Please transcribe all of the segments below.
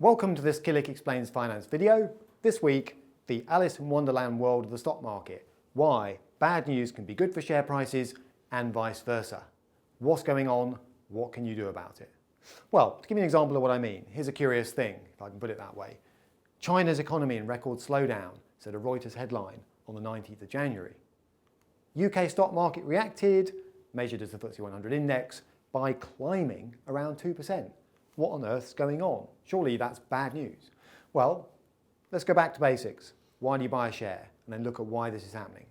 Welcome to this Bennett Explains finance video. This week, the Alice in Wonderland world of the stock market. Why bad news can be good for share prices and vice versa. What's going on? What can you do about it? Well, to give you an example of what I mean, here's a curious thing, if I can put it that way. China's economy in record slowdown, said a Reuters headline on the 19th of January. UK stock market reacted, measured as the FTSE 100 index, by climbing around 2%. What on earth's going on? Surely that's bad news. Well, let's go back to basics. Why do you buy a share? And then look at why this is happening.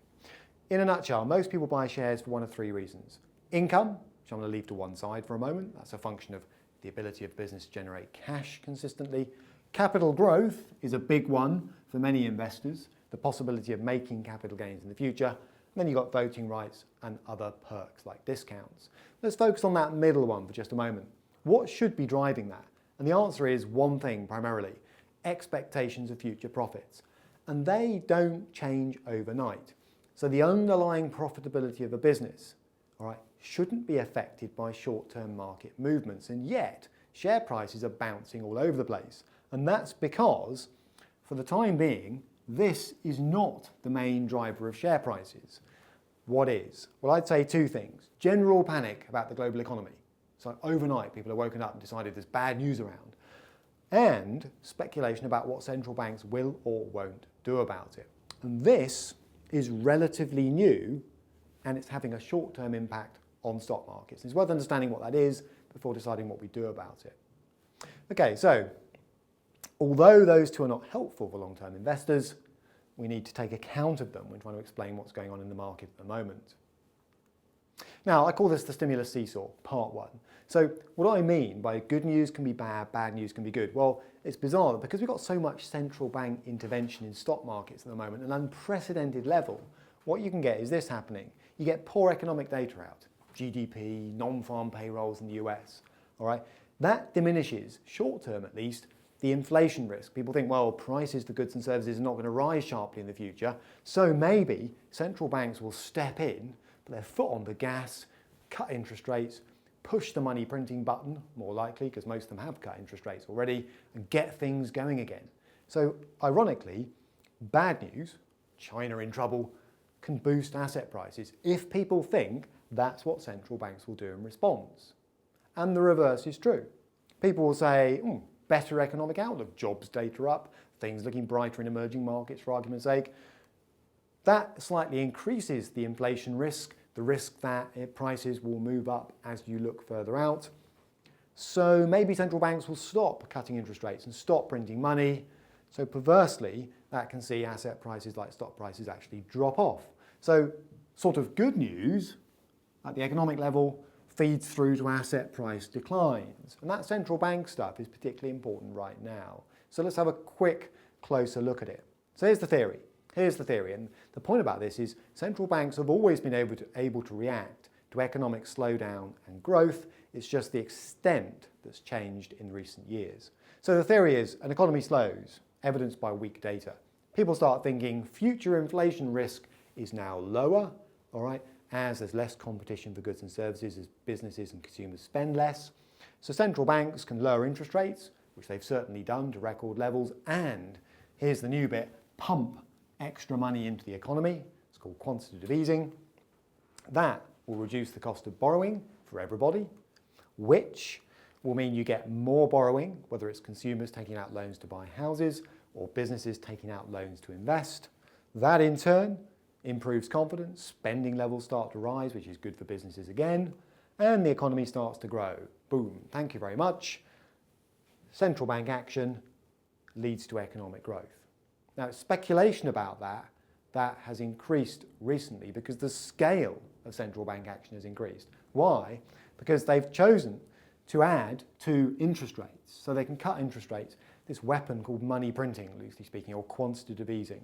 In a nutshell, most people buy shares for one of three reasons. Income, which I'm going to leave to one side for a moment. That's a function of the ability of business to generate cash consistently. Capital growth is a big one for many investors, the possibility of making capital gains in the future. And then you've got voting rights and other perks like discounts. Let's focus on that middle one for just a moment. What should be driving that? And the answer is one thing primarily, expectations of future profits. And they don't change overnight. So the underlying profitability of a business, shouldn't be affected by short-term market movements. And yet, share prices are bouncing all over the place. And that's because, for the time being, this is not the main driver of share prices. What is? Well, I'd say two things. General panic about the global economy. So overnight, people have woken up and decided there's bad news around. And speculation about what central banks will or won't do about it. And this is relatively new, and it's having a short-term impact on stock markets. It's worth understanding what that is before deciding what we do about it. Okay, so although those two are not helpful for long-term investors, we need to take account of them when trying to explain what's going on in the market at the moment. Now, I call this the stimulus seesaw, part one. So what I mean by good news can be bad, bad news can be good? Well, it's bizarre that because we've got so much central bank intervention in stock markets at the moment, an unprecedented level, what you can get is this happening. You get poor economic data out, GDP, non-farm payrolls in the US, all right? That diminishes, short term at least, the inflation risk. People think, well, prices for goods and services are not going to rise sharply in the future, so maybe central banks will step in, put their foot on the gas, cut interest rates, push the money printing button, more likely, because most of them have cut interest rates already, and get things going again. So, ironically, bad news, China in trouble, can boost asset prices if people think that's what central banks will do in response. And the reverse is true. People will say, better economic outlook, jobs data up, things looking brighter in emerging markets for argument's sake. That slightly increases the inflation risk, the risk that prices will move up as you look further out. So maybe central banks will stop cutting interest rates and stop printing money. So perversely, that can see asset prices like stock prices actually drop off. So sort of good news at the economic level feeds through to asset price declines. And that central bank stuff is particularly important right now. So let's have a quick, closer look at it. So here's the theory. And the point about this is central banks have always been able to react to economic slowdown and growth. It's just the extent that's changed in recent years. So the theory is an economy slows, evidenced by weak data. People start thinking future inflation risk is now lower, all right, as there's less competition for goods and services as businesses and consumers spend less. So central banks can lower interest rates, which they've certainly done to record levels, and here's the new bit, pump extra money into the economy. It's called quantitative easing. That will reduce the cost of borrowing for everybody, which will mean you get more borrowing, whether it's consumers taking out loans to buy houses or businesses taking out loans to invest. That in turn improves confidence, spending levels start to rise, which is good for businesses again, and the economy starts to grow. Boom, thank you very much. Central bank action leads to economic growth. Now, speculation about that has increased recently because the scale of central bank action has increased. Why? Because they've chosen to add to interest rates. So they can cut interest rates, this weapon called money printing, loosely speaking, or quantitative easing.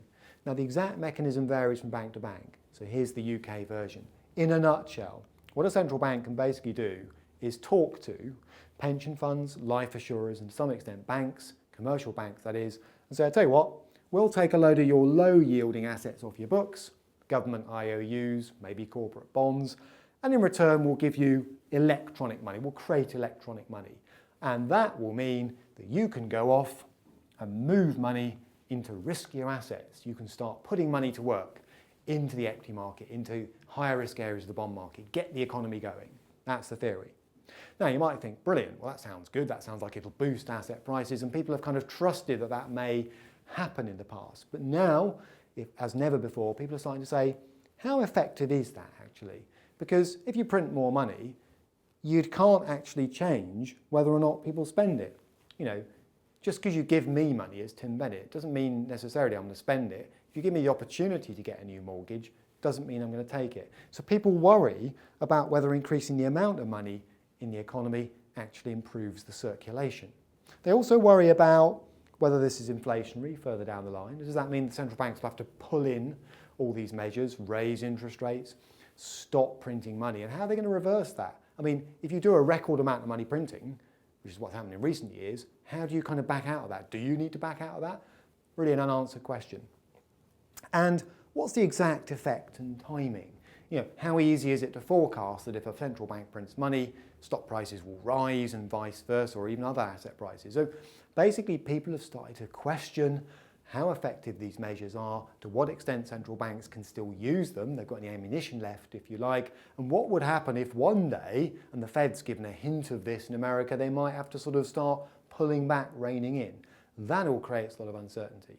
Now, the exact mechanism varies from bank to bank. So here's the UK version. In a nutshell, what a central bank can basically do is talk to pension funds, life assurers, and to some extent banks, commercial banks that is, and say, I tell you what, we'll take a load of your low-yielding assets off your books, government IOUs, maybe corporate bonds, and in return we'll give you electronic money. We'll create electronic money. And that will mean that you can go off and move money into riskier assets. You can start putting money to work into the equity market, into higher risk areas of the bond market, get the economy going. That's the theory. Now you might think, brilliant, well that sounds good, that sounds like it'll boost asset prices, and people have kind of trusted that that may happen in the past. But now, as never before, people are starting to say, how effective is that actually? Because if you print more money, you can't actually change whether or not people spend it. You know, just because you give me money as Tim Bennett doesn't mean necessarily I'm going to spend it. If you give me the opportunity to get a new mortgage, doesn't mean I'm going to take it. So people worry about whether increasing the amount of money in the economy actually improves the circulation. They also worry about whether this is inflationary further down the line. Does that mean the central banks will have to pull in all these measures, raise interest rates, stop printing money? And how are they going to reverse that? I mean, if you do a record amount of money printing, which is what's happened in recent years, how do you kind of back out of that? Do you need to back out of that? Really an unanswered question. And what's the exact effect and timing? You know, how easy is it to forecast that if a central bank prints money, stock prices will rise and vice versa, or even other asset prices? So basically people have started to question how effective these measures are, to what extent central banks can still use them, they've got any ammunition left if you like, and what would happen if one day, and the Fed's given a hint of this in America, they might have to sort of start pulling back, reining in. That all creates a lot of uncertainty.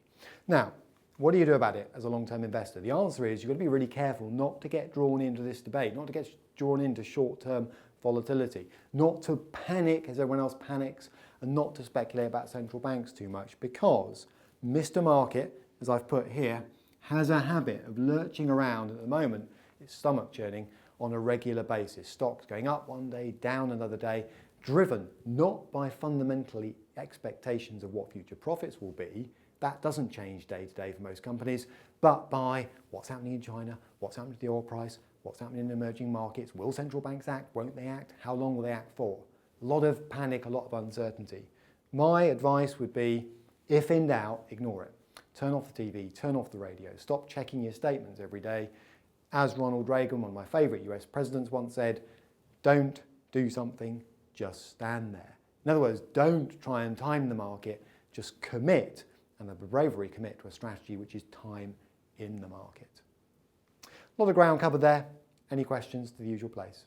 Now, what do you do about it as a long-term investor? The answer is you've got to be really careful not to get drawn into this debate, not to get drawn into short-term volatility, not to panic as everyone else panics, and not to speculate about central banks too much, because Mr. Market, as I've put here, has a habit of lurching around at the moment, it's stomach churning, on a regular basis. Stocks going up one day, down another day, driven not by fundamentally expectations of what future profits will be, that doesn't change day to day for most companies, but by what's happening in China, what's happening to the oil price, what's happening in emerging markets, will central banks act, won't they act, how long will they act for? A lot of panic, a lot of uncertainty. My advice would be, if in doubt, ignore it. Turn off the TV, turn off the radio, stop checking your statements every day. As Ronald Reagan, one of my favourite US presidents, once said, don't do something, just stand there. In other words, don't try and time the market, just commit, and the bravery commit to a strategy which is time in the market. A lot of ground covered there. Any questions to the usual place?